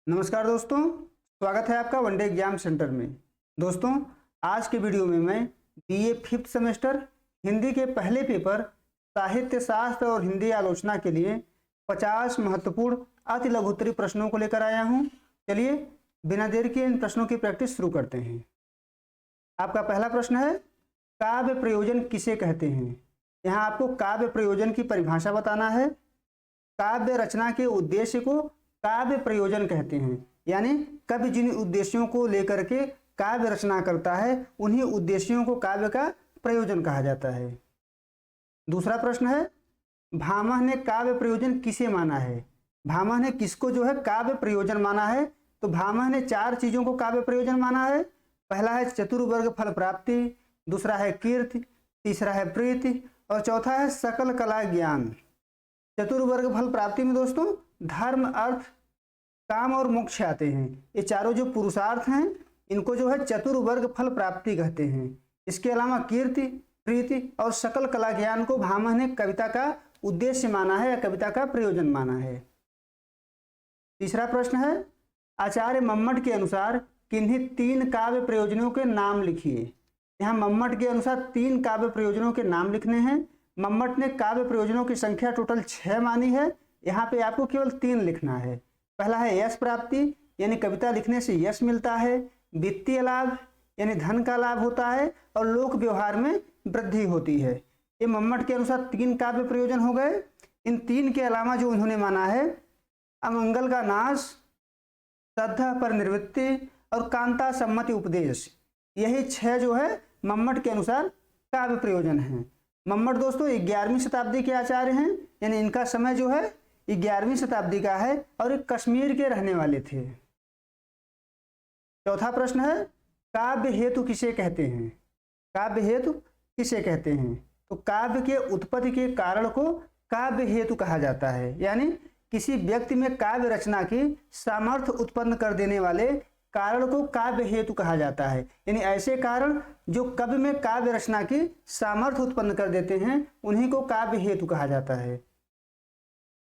नमस्कार दोस्तों, स्वागत है आपका वनडे एग्जाम सेंटर में। दोस्तों, आज के वीडियो में मैं बीए 5th सेमेस्टर हिंदी के पहले पेपर साहित्य शास्त्र और हिंदी आलोचना के लिए 50 महत्वपूर्ण अति लघुत्तरीय प्रश्नों को लेकर आया हूं। चलिए बिना देर के इन प्रश्नों की प्रैक्टिस शुरू करते हैं। आपका पहला प्रश्न है, काव्य प्रयोजन किसे कहते हैं। यहाँ आपको काव्य प्रयोजन की परिभाषा बताना है। काव्य रचना के उद्देश्य को काव्य प्रयोजन कहते हैं, यानी कवि जिन उद्देश्यों को लेकर के काव्य रचना करता है उन्हीं उद्देश्यों को काव्य का प्रयोजन कहा जाता है। दूसरा प्रश्न है, भामह ने काव्य प्रयोजन किसे माना है। भामह ने किसको जो है काव्य प्रयोजन माना है, तो भामह ने 4 चीजों को काव्य प्रयोजन माना है। पहला है चतुर्वर्ग फल प्राप्ति, दूसरा है कीर्ति, तीसरा है प्रीति और चौथा है सकल कला ज्ञान। चतुर्वर्ग फल प्राप्ति में दोस्तों धर्म, अर्थ, काम और मोक्ष आते हैं। ये चारों जो पुरुषार्थ हैं इनको जो है चतुर्वर्ग फल प्राप्ति कहते हैं। इसके अलावा कीर्ति, प्रीति और सकल कला ज्ञान को भामह ने कविता का उद्देश्य माना है या कविता का प्रयोजन माना है। तीसरा प्रश्न है, आचार्य मम्मट के अनुसार किन्हीं 3 काव्य प्रयोजनों के नाम लिखिए। यहाँ मम्मट के अनुसार 3 काव्य प्रयोजनों के नाम लिखने हैं। मम्मट ने काव्य प्रयोजनों की संख्या टोटल 6 मानी है। यहाँ पे आपको केवल 3 लिखना है। पहला है यश प्राप्ति, यानी कविता लिखने से यश मिलता है। वित्तीय लाभ, यानी धन का लाभ होता है। और लोक व्यवहार में वृद्धि होती है। ये मम्मट के अनुसार 3 काव्य प्रयोजन हो गए। इन 3 के अलावा जो इन्होंने माना है अमंगल का नाश, श्रद्धा पर निवृत्ति और कांता सम्मति उपदेश, यही 6 जो है मम्मट के अनुसार काव्य प्रयोजन है। मम्मट दोस्तों 11वीं शताब्दी के आचार्य हैं, यानी इनका समय जो है 11वीं शताब्दी का है और एक कश्मीर के रहने वाले थे। चौथा प्रश्न है, काव्य हेतु किसे कहते हैं। काव्य हेतु किसे कहते हैं, तो काव्य के उत्पत्ति के कारण को काव्य हेतु कहा जाता है, यानी किसी व्यक्ति में काव्य रचना की सामर्थ्य उत्पन्न कर देने वाले कारण को काव्य हेतु कहा जाता है। यानी ऐसे कारण जो कवि में काव्य रचना की सामर्थ्य उत्पन्न कर देते हैं उन्हीं को काव्य हेतु कहा जाता है।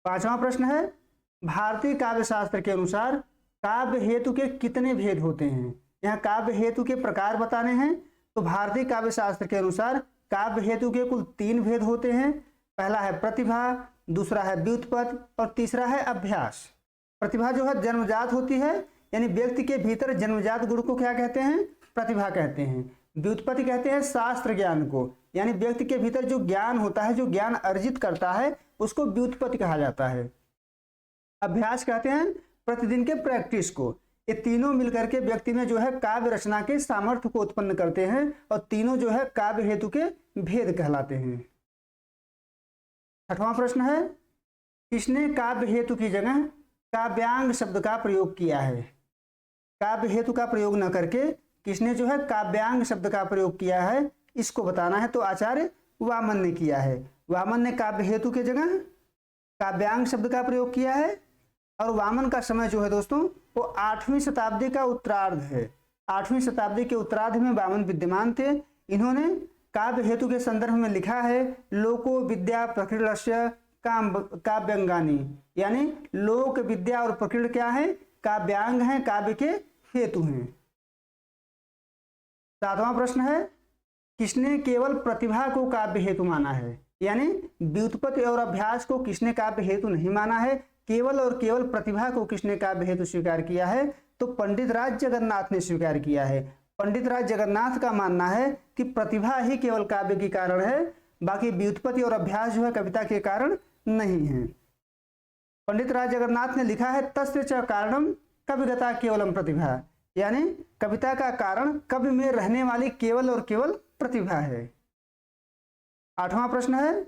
5वां प्रश्न है, भारतीय काव्य शास्त्र के अनुसार काव्य हेतु के कितने भेद होते हैं। यहाँ काव्य हेतु के प्रकार बताने हैं। तो भारतीय काव्य शास्त्र के अनुसार काव्य हेतु के कुल 3 भेद होते हैं। पहला है प्रतिभा, दूसरा है व्युत्पत्ति और तीसरा है अभ्यास। प्रतिभा जो है जन्मजात होती है, यानी व्यक्ति के भीतर जन्मजात गुण को क्या कहते हैं, प्रतिभा कहते हैं। व्युत्पत्ति कहते हैं शास्त्र ज्ञान को, यानी व्यक्ति के भीतर जो ज्ञान होता है, जो ज्ञान अर्जित करता है उसको व्युत्पत्ति कहा जाता है। अभ्यास कहते हैं प्रतिदिन के प्रैक्टिस को। ये तीनों मिलकर के व्यक्ति में जो है काव्य रचना के सामर्थ्य को उत्पन्न करते हैं और तीनों जो है काव्य हेतु के भेद कहलाते हैं। 6वां प्रश्न है, किसने काव्य हेतु की जगह काव्यांग शब्द का प्रयोग किया है। काव्य हेतु का प्रयोग न करके किसने जो है काव्यांग शब्द का प्रयोग किया है, इसको बताना है। तो आचार्य वामन ने किया है। वामन ने काव्य हेतु के जगह काव्यांग शब्द का प्रयोग किया है। और वामन का समय जो है दोस्तों वो 8वीं शताब्दी का उत्तरार्ध है। 8वीं शताब्दी के उत्तरार्ध में वामन विद्यमान थे। इन्होंने काव्य हेतु के संदर्भ में लिखा है, लोको विद्या प्रकृतिरस्य काव्यांगानी, यानी लोक विद्या और प्रकृति क्या है, काव्यांग हैं, काव्य के हेतु हैं। 7वां प्रश्न है, किसने केवल प्रतिभा को काव्य हेतु माना है। यानी व्युत्पत्ति और अभ्यास को किसने काव्य हेतु नहीं माना है, केवल और केवल प्रतिभा को किसने काव्य हेतु स्वीकार किया है, तो पंडित राज जगन्नाथ ने स्वीकार किया है। पंडित राज जगन्नाथ का मानना है कि प्रतिभा ही केवल काव्य की कारण है, बाकी व्युत्पत्ति और अभ्यास जो है कविता के कारण नहीं है। पंडित राज जगन्नाथ ने लिखा है, तस्य च कारणम कविगता केवलम प्रतिभा, यानी कविता का कारण कवि में रहने वाली केवल और केवल प्रतिभा है। 8वां प्रश्न है,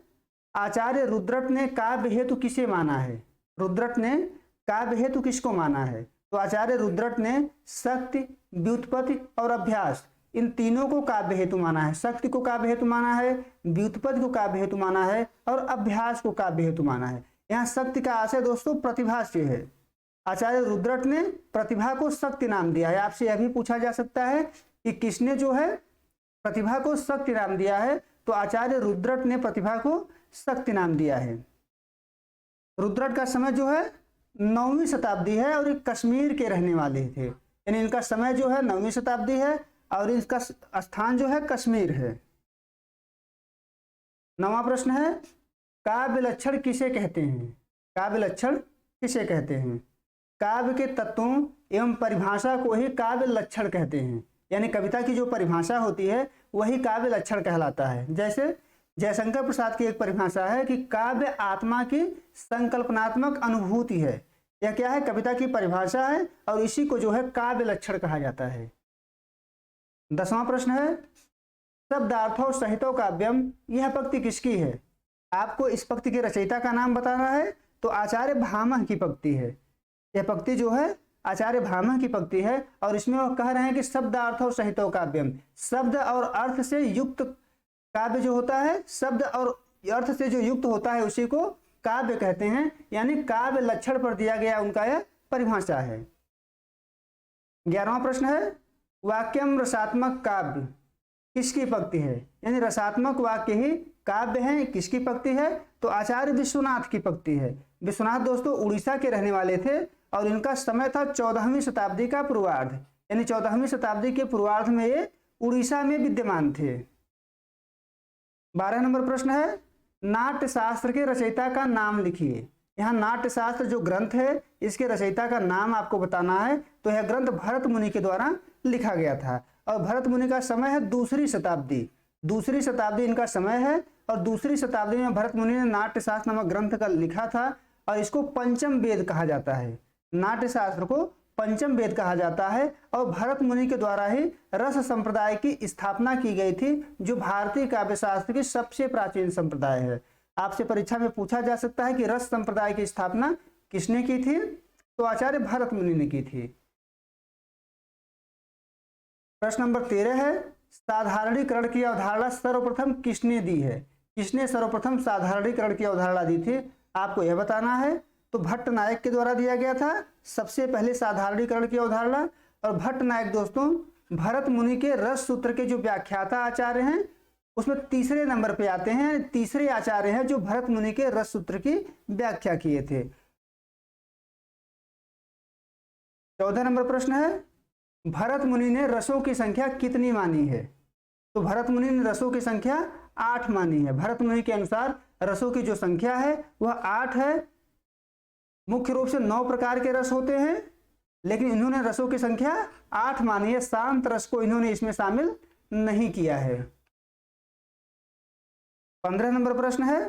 आचार्य रुद्रट ने काव्य हेतु किसे माना है। रुद्रट ने काव्य हेतु किसको माना है, तो आचार्य रुद्रट ने शक्ति, व्युत्पत्ति और अभ्यास इन तीनों को काव्य हेतु माना है। शक्ति को काव्य हेतु माना है, व्युत्पत्ति को काव्य हेतु माना है और अभ्यास को काव्य हेतु माना है। यहाँ शक्ति का आशय दोस्तों प्रतिभा से है। आचार्य रुद्रट ने प्रतिभा को शक्ति नाम दिया है। आपसे यह भी पूछा जा सकता है कि किसने जो है प्रतिभा को शक्ति नाम दिया है, तो आचार्य रुद्रट ने प्रतिभा को शक्ति नाम दिया है। रुद्रट का समय जो है 9वीं शताब्दी है और ये कश्मीर के रहने वाले थे, यानी इनका समय जो है 9वीं शताब्दी है और इसका स्थान जो है कश्मीर है। 9वां प्रश्न है, काव्य लक्षण किसे कहते हैं? काव्य लक्षण किसे कहते हैं? काव्य के तत्वों एवं परिभाषा को ही काव्य लक्षण कहते हैं, यानी कविता की जो परिभाषा होती है वही काव्य लक्षण कहलाता है। जैसे जयशंकर प्रसाद की एक परिभाषा है कि काव्य आत्मा की संकल्पनात्मक अनुभूति है। यह क्या है? कविता की परिभाषा है और इसी को जो है काव्य लक्षण कहा जाता है। 10वां प्रश्न है, शब्दार्थों सहितो काव्यम, यह पंक्ति किसकी है? आपको इस पंक्ति के रचयिता का नाम बताना है, तो आचार्य भामह की पंक्ति है। यह पंक्ति जो है आचार्य भामह की पंक्ति है और इसमें वो कह रहे हैं कि शब्दार्थों सहितो काव्यम, शब्द और अर्थ से युक्त काव्य जो होता है, शब्द और अर्थ से जो युक्त होता है उसी को काव्य कहते हैं, यानी काव्य लक्षण पर दिया गया उनका यह परिभाषा है। 11वां प्रश्न है, वाक्यम रसात्मक काव्य किसकी पंक्ति है? यानी रसात्मक वाक्य ही काव्य है, किसकी पंक्ति है? तो आचार्य विश्वनाथ की पंक्ति है। विश्वनाथ दोस्तों उड़ीसा के रहने वाले थे और इनका समय था 14वीं शताब्दी का पूर्वार्ध, यानी 14वीं शताब्दी के पूर्वार्ध में ये उड़ीसा में विद्यमान थे। 12 नंबर प्रश्न है, नाट्य शास्त्र के रचयिता का नाम लिखिए। यहाँ नाट्य शास्त्र जो ग्रंथ है इसके रचयिता का नाम आपको बताना है। तो यह ग्रंथ भरत मुनि के द्वारा लिखा गया था और भरत मुनि का समय है 2री शताब्दी। 2री शताब्दी इनका समय है और 2री शताब्दी में भरत मुनि ने नाट्य शास्त्र नामक ग्रंथ का लिखा था और इसको पंचम वेद कहा जाता है। नाट्य शास्त्र को पंचम वेद कहा जाता है और भरत मुनि के द्वारा ही रस संप्रदाय की स्थापना की गई थी, जो भारतीय काव्य शास्त्र की सबसे प्राचीन संप्रदाय है। आपसे परीक्षा में पूछा जा सकता है कि रस संप्रदाय की स्थापना किसने की थी? तो आचार्य भरत मुनि ने की थी। प्रश्न नंबर 13 है, साधारणीकरण की अवधारणा सर्वप्रथम किसने दी है? किसने सर्वप्रथम साधारणीकरण की अवधारणा दी थी? आपको यह बताना है। तो भट्ट नायक के द्वारा दिया गया था सबसे पहले साधारणीकरण की अवधारणा। और भट्ट नायक दोस्तों भरत मुनि के रस सूत्र के जो व्याख्याता आचार्य हैं उसमें 3रे नंबर पे आते हैं। 3रे आचार्य हैं जो भरत मुनि के रस सूत्र की व्याख्या किए थे। 14 नंबर प्रश्न है, भरत मुनि ने रसों की संख्या कितनी मानी है? तो भरत मुनि ने रसों की संख्या 8 मानी है। भरत मुनि के अनुसार रसों की जो संख्या है वह 8 है। मुख्य रूप से 9 प्रकार के रस होते हैं, लेकिन इन्होंने रसों की संख्या 8 मानी है। शांत रस को इन्होंने इसमें शामिल नहीं किया है। 15 नंबर प्रश्न है,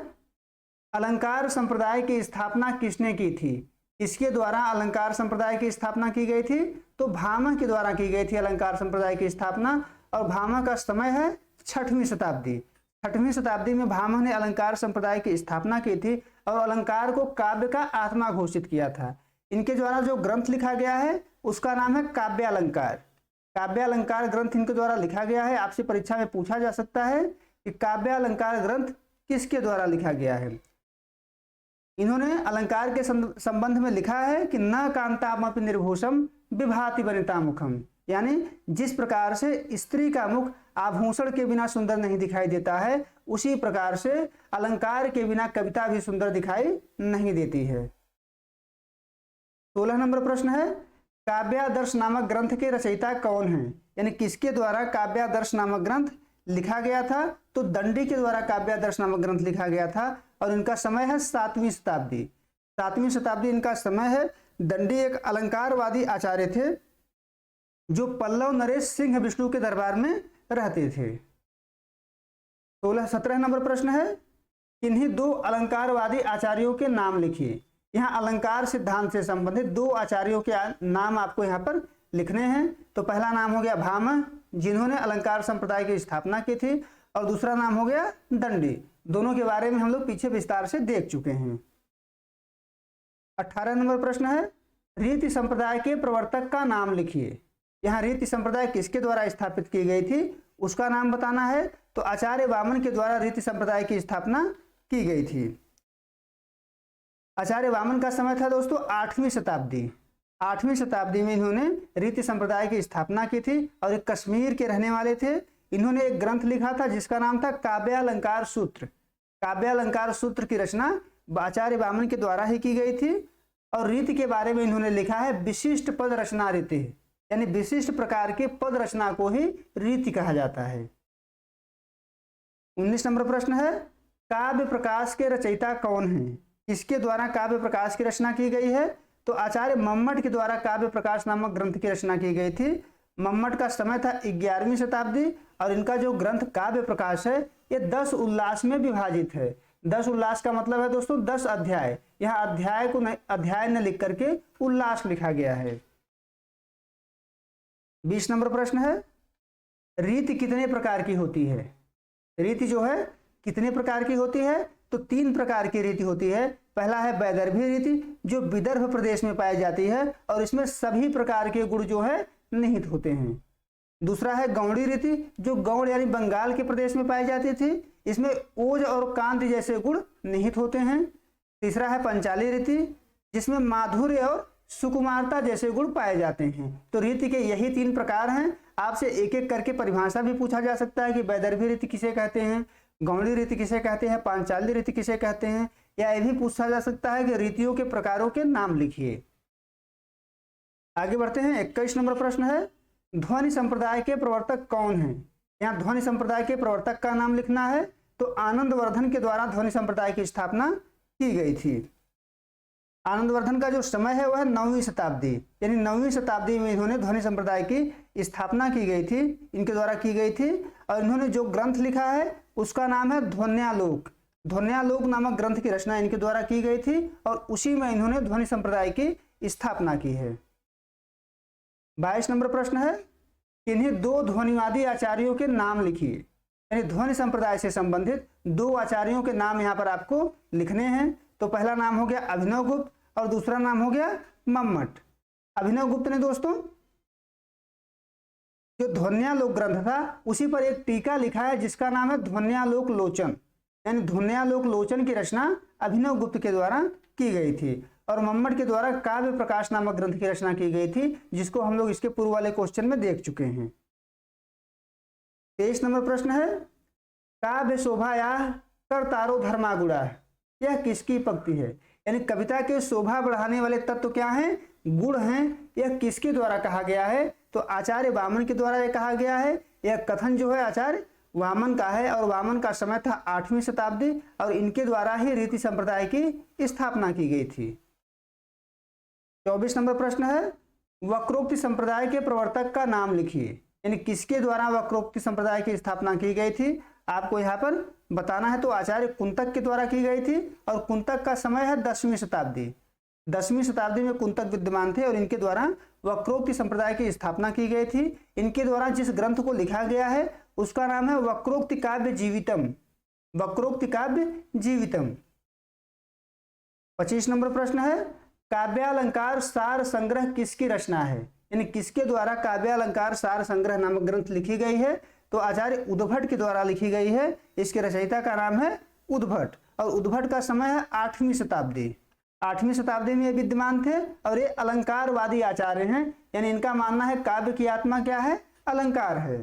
अलंकार संप्रदाय की स्थापना किसने की थी? इसके द्वारा अलंकार संप्रदाय की स्थापना की गई थी? तो भामह के द्वारा की गई थी अलंकार संप्रदाय की स्थापना। और भामह का समय है 6वीं शताब्दी। 6वीं शताब्दी में भामह ने अलंकार संप्रदाय की स्थापना की थी और अलंकार को काव्य का आत्मा घोषित किया था। इनके द्वारा जो ग्रंथ लिखा गया है उसका नाम है काव्यालंकार। काव्यालंकार ग्रंथ इनके द्वारा लिखा गया है। आपसे परीक्षा में पूछा जा सकता है कि काव्यालंकार ग्रंथ किसके द्वारा लिखा गया है? इन्होंने अलंकार के संबंध में लिखा है कि न कांतामपि निर्भूषम विभाति वनिता मुखम, यानी जिस प्रकार से स्त्री का मुख आभूषण के बिना सुंदर नहीं दिखाई देता है, उसी प्रकार से अलंकार के बिना कविता भी सुंदर दिखाई नहीं देती है। 16 नंबर प्रश्न है, काव्यादर्श नामक ग्रंथ के रचयिता कौन हैं? यानी किसके द्वारा काव्यादर्श नामक ग्रंथ लिखा गया था? तो दंडी के द्वारा काव्यादर्श नामक ग्रंथ लिखा गया था और इनका समय है 7वीं शताब्दी। 7वीं शताब्दी इनका समय है। दंडी एक अलंकारवादी आचार्य थे जो पल्लव नरेश सिंह विष्णु के दरबार में रहते थे। 17 नंबर प्रश्न है, किन्हीं 2 अलंकारवादी आचार्यों के नाम लिखिए। यहाँ अलंकार सिद्धांत से संबंधित 2 आचार्यों के नाम आपको यहाँ पर लिखने हैं। तो पहला नाम हो गया भामह, जिन्होंने अलंकार संप्रदाय की स्थापना की थी, और दूसरा नाम हो गया दंडी। दोनों के बारे में हम लोग पीछे विस्तार से देख चुके हैं। 18 नंबर प्रश्न है, रीति संप्रदाय के प्रवर्तक का नाम लिखिए। यहाँ रीति संप्रदाय किसके द्वारा स्थापित की गई थी उसका नाम बताना है। तो आचार्य वामन के द्वारा रीति संप्रदाय की स्थापना की गई थी। आचार्य वामन का समय था दोस्तों 8वीं शताब्दी। 8वीं शताब्दी में इन्होंने रीति संप्रदाय की स्थापना की थी और एक कश्मीर के रहने वाले थे। इन्होंने एक ग्रंथ लिखा था जिसका नाम था काव्यालंकार सूत्र। काव्यालंकार सूत्र की रचना आचार्य वामन के द्वारा ही की गई थी और रीति के बारे में इन्होंने लिखा है विशिष्ट पद रचना रीति, यानी विशिष्ट प्रकार के पद रचना को ही रीति कहा जाता है। 19 नंबर प्रश्न है काव्य प्रकाश के रचयिता कौन है? किसके द्वारा काव्य प्रकाश की रचना की गई है? तो आचार्य मम्मट के द्वारा काव्य प्रकाश नामक ग्रंथ की रचना की गई थी। मम्मट का समय था 11वीं शताब्दी और इनका जो ग्रंथ काव्य प्रकाश है ये 10 उल्लास में विभाजित है। 10 उल्लास का मतलब है दोस्तों 10 अध्याय। यहाँ अध्याय न लिख करके उल्लास लिखा गया है। 20 नंबर प्रश्न है रीति कितने प्रकार की होती है? रीति जो है कितने प्रकार की होती है? तो 3 प्रकार की रीति होती है। पहला है वैदर्भी रीति जो विदर्भ प्रदेश में पाई जाती है और इसमें सभी प्रकार के गुण जो है निहित होते हैं। दूसरा है गौड़ी रीति जो गौड़ यानी बंगाल के प्रदेश में पाई जाती थी, इसमें ओज और कांति जैसे गुण निहित होते हैं। तीसरा है पंचाली रीति जिसमें माधुर्य और सुकुमारता जैसे गुण पाए जाते हैं। तो रीति के यही 3 प्रकार हैं। आपसे एक एक करके परिभाषा भी पूछा जा सकता है कि वैदर्भी रीति किसे कहते हैं, गौड़ी रीति किसे कहते हैं, पांचाली रीति किसे कहते हैं, या यह भी पूछा जा सकता है कि रीतियों के प्रकारों के नाम लिखिए। आगे बढ़ते हैं। 21 नंबर प्रश्न है ध्वनि संप्रदाय के प्रवर्तक कौन है? यहाँ ध्वनि संप्रदाय के प्रवर्तक का नाम लिखना है। तो आनंदवर्धन के द्वारा ध्वनि संप्रदाय की स्थापना की गई थी। आनंदवर्धन का जो समय है वह 9वीं शताब्दी, यानी 9वीं शताब्दी में इन्होंने ध्वनि संप्रदाय की स्थापना की गई थी, इनके द्वारा की गई थी। और इन्होंने जो ग्रंथ लिखा है उसका नाम है ध्वन्यालोक। ध्वन्यालोक नामक ग्रंथ की रचना इनके द्वारा की गई थी और उसी में इन्होंने ध्वनि संप्रदाय की स्थापना की है। 22 नंबर प्रश्न है इन्हें 2 ध्वनिवादी आचार्यों के नाम लिखिए। यानी ध्वनि संप्रदाय से संबंधित 2 आचार्यों के नाम यहाँ पर आपको लिखने हैं। तो पहला नाम हो गया अभिनव गुप्त और दूसरा नाम हो गया मम्मट। अभिनव गुप्त ने दोस्तों जो ध्वन्यालोक ग्रंथ था उसी पर एक टीका लिखा है जिसका नाम है ध्वन्यालोक लोचन, यानी ध्वन्यालोक लोचन की रचना अभिनव गुप्त के द्वारा की गई थी। और मम्मट के द्वारा काव्य प्रकाश नामक ग्रंथ की रचना की गई थी जिसको हम लोग इसके पूर्व वाले क्वेश्चन में देख चुके हैं। 23 नंबर प्रश्न है काव्य शोभा या करतारो धर्मागुड़ा, यह किसकी पंक्ति है? यानी कविता के शोभा बढ़ाने वाले तत्व क्या हैं? गुण हैं। यह किसके द्वारा कहा गया है? तो आचार्य वामन के द्वारा यह कहा गया है। यह कथन जो है आचार्य वामन का है और वामन का समय था 8वीं शताब्दी और इनके द्वारा ही रीति संप्रदाय की स्थापना की गई थी। 24 नंबर प्रश्न है वक्रोक्ति संप्रदाय के प्रवर्तक का नाम लिखिए। यानी किसके द्वारा वक्रोक्ति संप्रदाय की स्थापना की गई थी आपको यहाँ पर बताना है। तो आचार्य कुंतक के द्वारा की गई थी और कुंतक का समय है 10वीं शताब्दी। 10वीं शताब्दी में कुंतक विद्यमान थे और इनके द्वारा वक्रोक्ति संप्रदाय की स्थापना की गई थी। इनके द्वारा जिस ग्रंथ को लिखा गया है उसका नाम है वक्रोक्ति काव्य जीवितम। वक्रोक्ति काव्य जीवितम। 25 नंबर प्रश्न है काव्यालंकार सार संग्रह किसकी रचना है? यानी किसके द्वारा काव्यालंकार सार संग्रह नामक ग्रंथ लिखी गई है? तो आचार्य उद्भट के द्वारा लिखी गई है। इसके रचयिता का नाम है उद्भट और उद्भट का समय है 8वीं शताब्दी। 8वीं शताब्दी में ये विद्यमान थे और ये अलंकारवादी आचार्य हैं। यानी इनका मानना है काव्य की आत्मा क्या है? अलंकार है।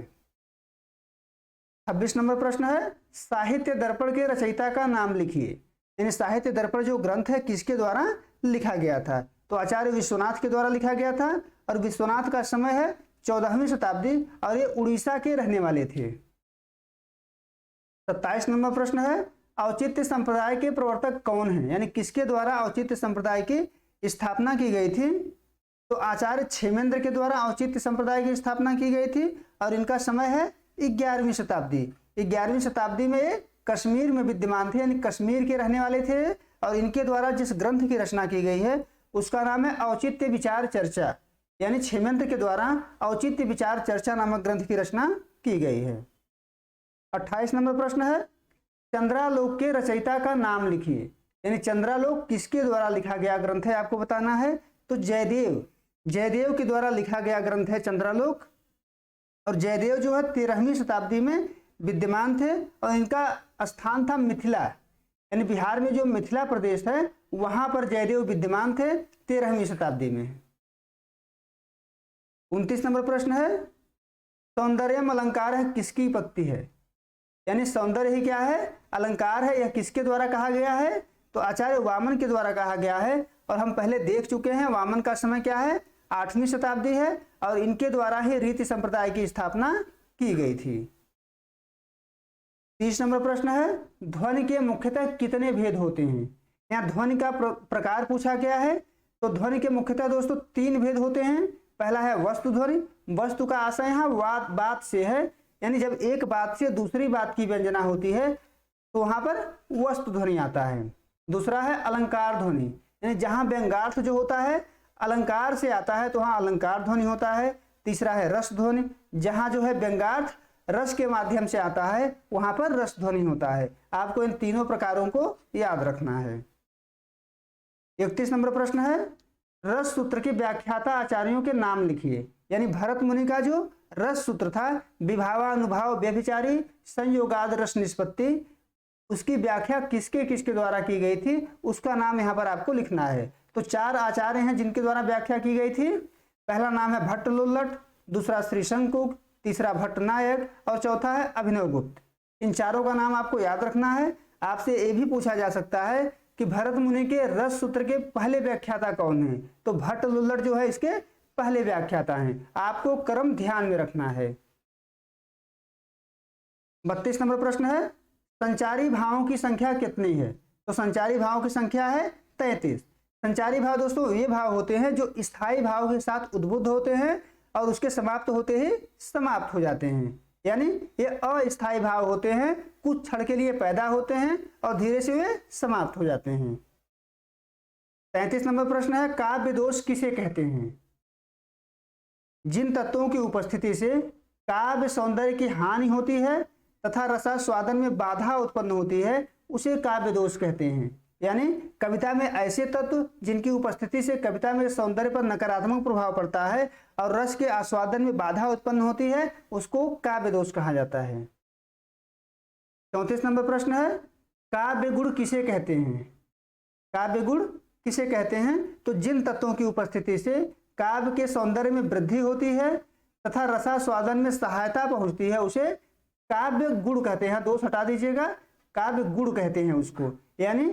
26 नंबर प्रश्न है साहित्य दर्पण के रचयिता का नाम लिखिए। यानी साहित्य दर्पण जो ग्रंथ है किसके द्वारा लिखा गया था? तो आचार्य विश्वनाथ के द्वारा लिखा गया था और विश्वनाथ का समय है 14वीं शताब्दी और ये उड़ीसा के रहने वाले थे। 27 नंबर प्रश्न है औचित्य संप्रदाय के प्रवर्तक कौन है? यानी किसके द्वारा औचित्य संप्रदाय की स्थापना की गई थी? तो आचार्य क्षेमेंद्र के द्वारा औचित्य संप्रदाय की स्थापना की गई थी और इनका समय है 11वीं शताब्दी। 11वीं शताब्दी में कश्मीर में विद्यमान थे, यानी कश्मीर के रहने वाले थे और इनके द्वारा जिस ग्रंथ की रचना की गई है उसका नाम है औचित्य विचार चर्चा। यानी क्षेमेंद्र के द्वारा औचित्य विचार चर्चा नामक ग्रंथ की रचना की गई है। 28 नंबर प्रश्न है चंद्रालोक के रचयिता का नाम लिखिए। यानी चंद्रालोक किसके द्वारा लिखा गया ग्रंथ है आपको बताना है। तो जयदेव के द्वारा लिखा गया ग्रंथ है चंद्रालोक और जयदेव जो है 13वीं शताब्दी में विद्यमान थे और इनका स्थान था मिथिला। यानी बिहार में जो मिथिला प्रदेश है वहां पर जयदेव विद्यमान थे 13वीं शताब्दी में। 29 नंबर प्रश्न है सौंदर्यम अलंकार है किसकी पत्ती है? यानी सौंदर्य ही क्या है? अलंकार है। यह किसके द्वारा कहा गया है? तो आचार्य वामन के द्वारा कहा गया है और हम पहले देख चुके हैं वामन का समय क्या है, 8वीं शताब्दी है और इनके द्वारा ही रीति संप्रदाय की स्थापना की गई थी। 30 नंबर प्रश्न है, ध्वनि के मुख्यतः कितने भेद होते हैं। यहाँ ध्वनि का प्रकार पूछा गया है। तो ध्वनि के मुख्यतः दोस्तों 3 भेद होते हैं। पहला है वस्तु ध्वनि। वस्तु का आशय यहाँ बात से है, यानी जब एक बात से दूसरी बात की व्यंजना होती है तो वहां पर वस्तु ध्वनि आता है। दूसरा है अलंकार ध्वनि, यानी जहां व्यंग्यार्थ जो होता है अलंकार से आता है तो वहां अलंकार ध्वनि होता है। तीसरा है रस ध्वनि, जहां जो है व्यंग्यार्थ रस के माध्यम से आता है वहां पर रस ध्वनि होता है। आपको इन तीनों प्रकारों को याद रखना है। 31 नंबर प्रश्न है, रस सूत्र के व्याख्याता आचार्यों के नाम लिखिए। यानी भरत मुनि का जो रस सूत्र था, विभावानुभाव व्यभिचारी संयोगाद रस निष्पत्ति, उसकी व्याख्या किसके किसके द्वारा की गई थी उसका नाम यहाँ पर आपको लिखना है। तो 4 आचार्य हैं जिनके द्वारा व्याख्या की गई थी। पहला नाम है भट्ट लुल्लट, दूसरा श्री शंकुक, तीसरा भट्ट नायक और चौथा है अभिनव गुप्त। इन चारों का नाम आपको याद रखना है। आपसे ये भी पूछा जा सकता है कि भरत मुनि के रस सूत्र के पहले व्याख्याता कौन है। तो भट्ट लुल्लट जो है इसके पहले व्याख्याता हैं। आपको क्रम ध्यान में रखना है। 32 नंबर प्रश्न है, संचारी भावों की संख्या कितनी है। तो संचारी भावों की संख्या है 33। संचारी भाव दोस्तों ये भाव होते हैं जो स्थायी भाव के साथ उद्बुद्ध होते हैं और उसके समाप्त होते ही समाप्त हो जाते हैं। यानी ये अस्थायी भाव होते हैं, कुछ क्षण के लिए पैदा होते हैं और धीरे से वे समाप्त हो जाते हैं। 33 नंबर प्रश्न है, काव्य दोष किसे कहते हैं। जिन तत्वों की उपस्थिति से काव्य सौंदर्य की हानि होती है तथा रसास्वादन में बाधा उत्पन्न होती है उसे काव्य दोष कहते हैं। यानी कविता में ऐसे तत्व जिनकी उपस्थिति से कविता में सौंदर्य पर नकारात्मक प्रभाव पड़ता है और रस के आस्वादन में बाधा उत्पन्न होती है उसको काव्य दोष कहा जाता है। 34 नंबर प्रश्न है, काव्य गुण किसे कहते हैं। काव्य गुण किसे कहते हैं। तो जिन तत्वों की उपस्थिति से काव्य के सौंदर्य में वृद्धि होती है तथा रसास्वादन में सहायता पहुंचती है उसे काव्य गुण कहते हैं। दोष हटा दीजिएगा, काव्य गुण कहते हैं उसको। यानी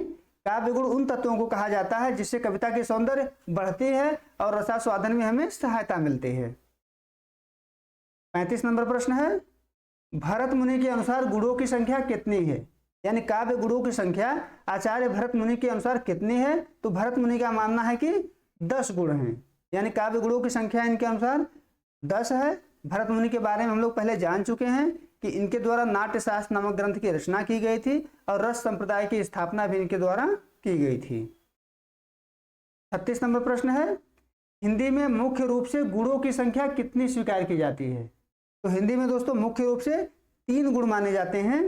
काव्य गुण उन तत्वों को कहा जाता है जिससे कविता की सौंदर्य बढ़ती है और रसास्वादन में हमें सहायता मिलती है। 35 नंबर प्रश्न है, भरत मुनि के अनुसार गुणों की संख्या कितनी है। यानी काव्य गुणों की संख्या आचार्य भरत मुनि के अनुसार कितनी है। तो भरत मुनि का मानना है कि 10 गुण हैं। यानी काव्य गुणों की संख्या इनके अनुसार 10 है। भरत मुनि के बारे में हम लोग पहले जान चुके हैं कि इनके द्वारा नाट्य शास्त्र नामक ग्रंथ की रचना की गई थी और रस संप्रदाय की स्थापना भी इनके द्वारा की गई थी। 36 नंबर प्रश्न है, हिंदी में मुख्य रूप से गुणों की संख्या कितनी स्वीकार की जाती है। तो हिंदी में दोस्तों मुख्य रूप से 3 गुण माने जाते हैं।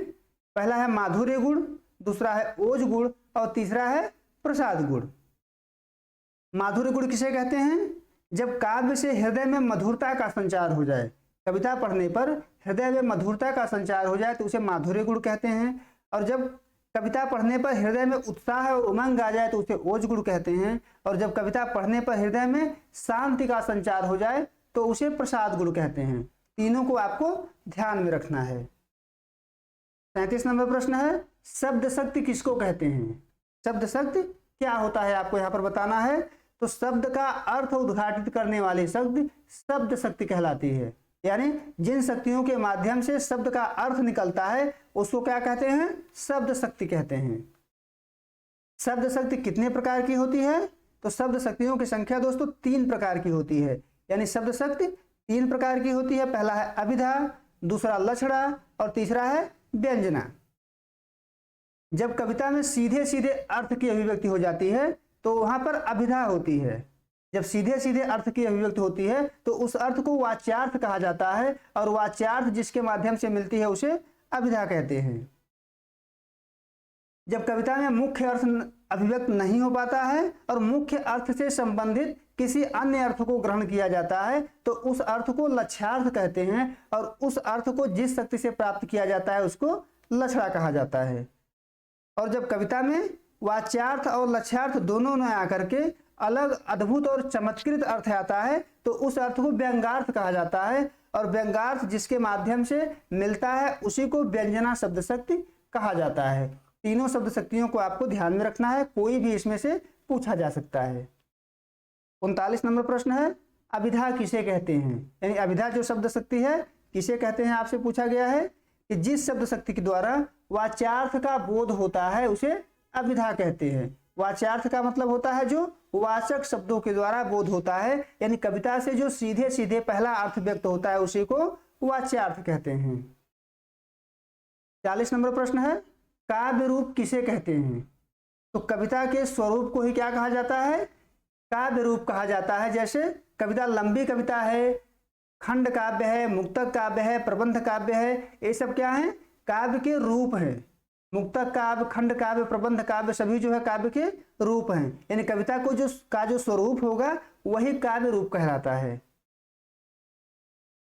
पहला है माधुर्य गुण, दूसरा है ओज गुण और तीसरा है प्रसाद गुण। माधुर्य गुण किसे कहते हैं। जब काव्य से हृदय में मधुरता का संचार हो जाए, कविता पढ़ने पर हृदय में मधुरता का संचार हो जाए तो उसे माधुर्य गुण कहते हैं। और जब कविता पढ़ने पर हृदय में उत्साह और उमंग आ जाए तो उसे ओज गुण कहते हैं। और जब कविता पढ़ने पर हृदय में शांति का संचार हो जाए तो उसे प्रसाद गुण कहते हैं। तीनों को आपको ध्यान में रखना है। 37 नंबर प्रश्न है, शब्द शक्ति किसको कहते हैं। शब्द शक्ति क्या होता है आपको यहाँ पर बताना है। तो शब्द का अर्थ उद्घाटित करने वाली शब्द शब्द शक्ति कहलाती है। यानी जिन शक्तियों के माध्यम से शब्द का अर्थ निकलता है उसको क्या कहते हैं, शब्द शक्ति कहते हैं। शब्द शक्ति कितने प्रकार की होती है। तो शब्द शक्तियों की संख्या दोस्तों 3 प्रकार की होती है। यानी शब्द शक्ति 3 प्रकार की होती है। पहला है अभिधा, दूसरा लक्षणा और तीसरा है व्यंजना। जब कविता में सीधे सीधे अर्थ की अभिव्यक्ति हो जाती है तो वहां पर अभिधा होती है। जब सीधे सीधे अर्थ की अभिव्यक्ति होती है तो उस अर्थ को वाच्यार्थ कहा जाता है और वाच्यार्थ जिसके माध्यम से मिलती है उसे अभिधा कहते हैं। जब कविता में मुख्य अर्थ अभिव्यक्त नहीं हो पाता है और मुख्य अर्थ से संबंधित किसी अन्य अर्थ को ग्रहण किया जाता है तो उस अर्थ को लक्ष्यार्थ कहते हैं और उस अर्थ को जिस शक्ति से प्राप्त किया जाता है उसको लक्षणा कहा जाता है। और जब कविता में वाच्यार्थ और लक्ष्यार्थ दोनों न आकर के अलग अद्भुत और चमत्कृत अर्थ आता है तो उस अर्थ को व्यंग्यार्थ कहा जाता है। और व्यंग्यार्थ जिसके माध्यम से मिलता है उसी को व्यंजना शब्द शक्ति कहा जाता है। तीनों शब्द शक्तियों को आपको ध्यान में रखना है, कोई भी इसमें से पूछा जा सकता है। 39 नंबर प्रश्न है, अभिधा किसे कहते हैं? यानी अभिधा जो शब्द शक्ति है किसे कहते हैं आपसे पूछा गया है कि जिस शब्द शक्ति के द्वारा वाच्यार्थ का बोध होता है उसे अभिधा कहते हैं। वाच्यार्थ का मतलब होता है जो वाचक शब्दों के द्वारा बोध होता है, यानी कविता से जो सीधे सीधे पहला अर्थ व्यक्त होता है उसी को वाच्यार्थ कहते हैं। 40 नंबर प्रश्न है, काव्य रूप किसे कहते हैं? तो कविता के स्वरूप को ही क्या कहा जाता है? काव्य रूप कहा जाता है। जैसे कविता लंबी कविता है, खंड काव्य है, मुक्तक काव्य है, प्रबंध काव्य है, ये सब क्या है? काव्य के रूप हैं। मुक्तक काव्य, खंड काव्य, प्रबंध काव्य सभी जो है काव्य के रूप हैं, यानी कविता को जो स्वरूप होगा वही काव्य रूप कहलाता है।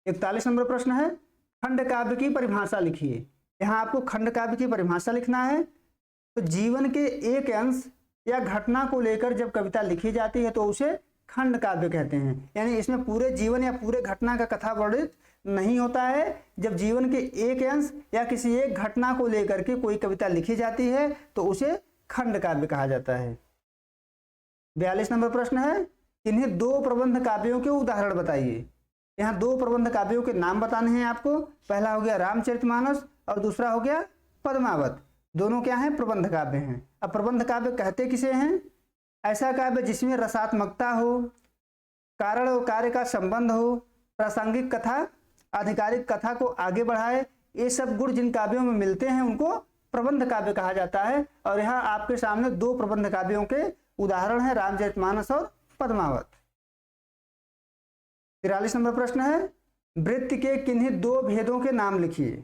41 नंबर प्रश्न है, खंड काव्य की परिभाषा लिखिए। यहाँ आपको खंड काव्य की परिभाषा लिखना है। तो जीवन के एक अंश या घटना को लेकर जब कविता लिखी जाती है तो उसे खंड काव्य कहते हैं, यानी इसमें पूरे जीवन या पूरे घटना का कथा वर्णित नहीं होता है। जब जीवन के एक अंश या किसी एक घटना को लेकर के कोई कविता लिखी जाती है तो उसे खंड काव्य कहा जाता है। 42 नंबर प्रश्न है, इन्हें दो प्रबंध काव्यों के उदाहरण बताइए। यहाँ दो प्रबंध काव्यों के नाम बताने हैं आपको। पहला हो गया रामचरितमानस और दूसरा हो गया पद्मावत। दोनों क्या हैं? प्रबंध काव्य हैं। अब प्रबंध काव्य कहते किसे हैं? ऐसा काव्य जिसमें रसात्मकता हो, कारण और कार्य का संबंध हो, प्रासंगिक कथा, आधिकारिक कथा को आगे बढ़ाए, ये सब गुण जिन काव्यों में मिलते हैं उनको प्रबंध काव्य कहा जाता है। और यहाँ आपके सामने दो प्रबंध काव्यों के उदाहरण हैं, रामचरितमानस और पद्मावत। 43 नंबर प्रश्न है, वृत्ति के किन्हीं दो भेदों के नाम लिखिए।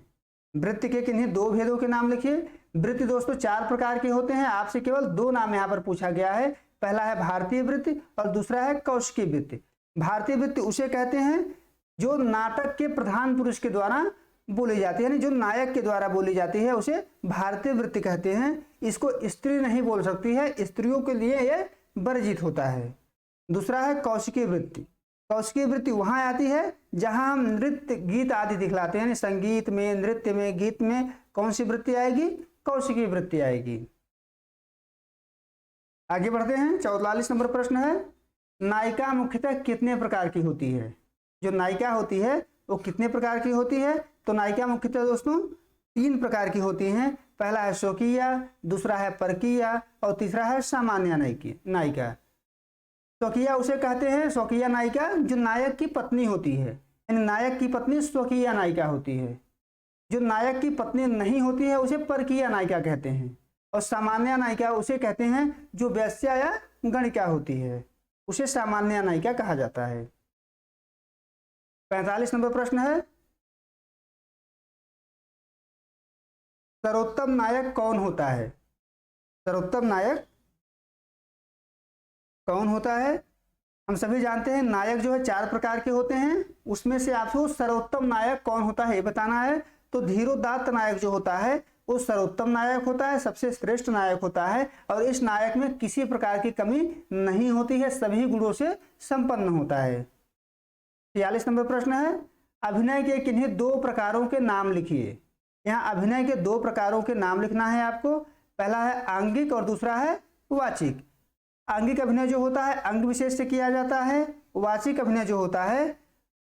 वृत्ति के किन्हीं दो भेदों के नाम लिखिए। वृत्ति दोस्तों 4 प्रकार के होते हैं, आपसे केवल 2 नाम यहाँ पर पूछा गया है। पहला है भारतीय वृत्ति और दूसरा है कौशिकी वृत्ति। भारतीय वृत्ति उसे कहते हैं जो नाटक के प्रधान पुरुष के द्वारा बोली जाती है, यानी जो नायक के द्वारा बोली जाती है उसे भारतीय वृत्ति कहते हैं। इसको स्त्री नहीं बोल सकती है, स्त्रियों के लिए यह वर्जित होता है। दूसरा है कौशिकी वृत्ति। कौशिकी वृत्ति वहां आती है जहां हम नृत्य गीत आदि दिखलाते हैं, यानी संगीत में, नृत्य में, गीत में कौन सी वृत्ति आएगी? कौशिकी वृत्ति आएगी। आगे बढ़ते हैं। 44 नंबर प्रश्न है, नायिका मुख्यतः कितने प्रकार की होती है? जो नायिका होती है वो कितने प्रकार की होती है? तो नायिका मुख्यतः दोस्तों 3 प्रकार की होती हैं। पहला है स्वकीया, दूसरा है परकीया और तीसरा है सामान्य नायिका। स्वकीया उसे कहते हैं, स्वकीय नायिका जो नायक की पत्नी होती है, यानी नायक की पत्नी स्वकीय नायिका होती है। जो नायक की पत्नी नहीं होती है उसे परकीय नायिका कहते हैं। और सामान्य नायिका उसे कहते हैं जो वेश्या या गणिका होती है, उसे सामान्य नायिका कहा जाता है। 45 नंबर प्रश्न है, सर्वोत्तम नायक कौन होता है? सर्वोत्तम नायक कौन होता है? हम सभी जानते हैं नायक जो है 4 प्रकार के होते हैं, उसमें से आपको सर्वोत्तम नायक कौन होता है ये बताना है। तो धीरोदात्त नायक जो होता है वो सर्वोत्तम नायक होता है, सबसे श्रेष्ठ नायक होता है। और इस नायक में किसी प्रकार की कमी नहीं होती है, सभी गुणों से संपन्न होता है। 46 नंबर प्रश्न है, अभिनय के किन्हीं 2 प्रकारों के नाम लिखिए। यहाँ अभिनय के 2 प्रकारों के नाम लिखना है आपको। पहला है आंगिक और दूसरा है वाचिक। आंगिक अभिनय जो होता है अंग विशेष से किया जाता है, वाचिक अभिनय जो होता है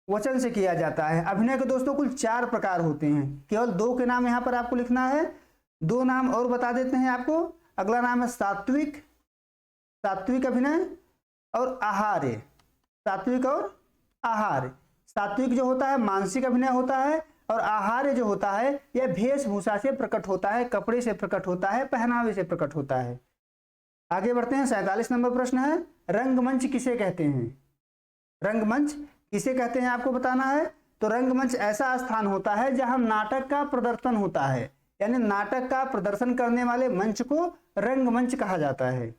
वचन से किया जाता है। अभिनय के दोस्तों कुल 4 प्रकार होते हैं, केवल 2 के नाम यहाँ पर आपको लिखना है। 2 नाम और बता देते हैं आपको। अगला नाम है सात्विक, सात्विक अभिनय और आहार्य। सात्विक और आहार्य। सात्विक जो होता है मानसिक अभिनय होता है और आहार्य जो होता है यह वेशभूषा से प्रकट होता है, कपड़े से प्रकट होता है, पहनावे से प्रकट होता है। आगे बढ़ते हैं। 47 नंबर प्रश्न है, रंगमंच किसे कहते हैं? रंगमंच किसे कहते हैं आपको बताना है। तो रंगमंच ऐसा स्थान होता है जहां नाटक का प्रदर्शन होता है, यानी नाटक का प्रदर्शन करने वाले मंच को रंगमंच कहा जाता है।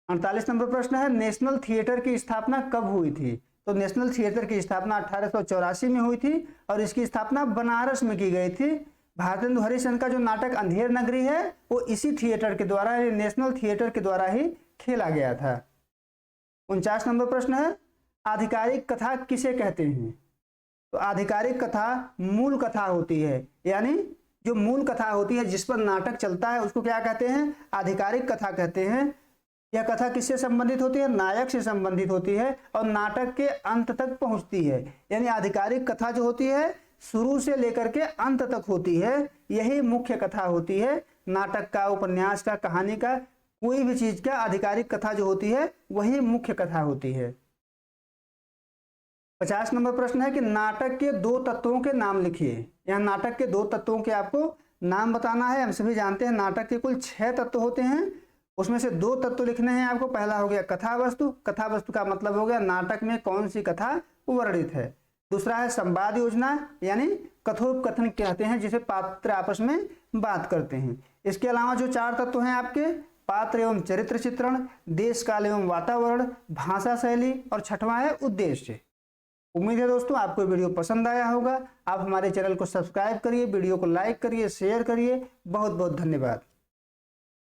48 नंबर प्रश्न है, नेशनल थिएटर की स्थापना कब हुई थी? तो नेशनल थिएटर की स्थापना 1884 में हुई थी और इसकी स्थापना बनारस में की गई थी। भारतेंदु हरिश्चंद्र का जो नाटक अंधेर नगरी है वो इसी थिएटर के द्वारा, नेशनल थिएटर के द्वारा ही खेला गया था। 49 नंबर प्रश्न है, आधिकारिक कथा किसे कहते हैं? तो आधिकारिक कथा मूल कथा होती है, यानी जो मूल कथा होती है जिस पर नाटक चलता है उसको क्या कहते हैं? आधिकारिक कथा कहते हैं। यह कथा किससे संबंधित होती है? नायक से संबंधित होती है और नाटक के अंत तक पहुंचती है। यानी आधिकारिक कथा जो होती है शुरू से लेकर के अंत तक होती है, यही मुख्य कथा होती है। नाटक का, उपन्यास का, कहानी का, कोई भी चीज का आधिकारिक कथा जो होती है वही मुख्य कथा होती है। 50 नंबर प्रश्न है कि नाटक के दो तत्वों के नाम लिखिए। यहाँ नाटक के दो तत्वों के आपको नाम बताना है। हम सभी जानते हैं नाटक के कुल 6 तत्व होते हैं, उसमें से 2 तत्व लिखने हैं आपको। पहला हो गया कथा वस्तु। कथा वस्तु का मतलब हो गया नाटक में कौन सी कथा वर्णित है। दूसरा है संवाद योजना, यानी कथोपकथन कहते हैं जिसे पात्र आपस में बात करते हैं। इसके अलावा जो 4 तत्व हैं आपके, पात्र एवं चरित्र चित्रण, देश काल एवं वातावरण, भाषा शैली, और छठवां है उद्देश्य। उम्मीद है दोस्तों आपको वीडियो पसंद आया होगा। आप हमारे चैनल को सब्सक्राइब करिए, वीडियो को लाइक करिए, शेयर करिए। बहुत बहुत धन्यवाद।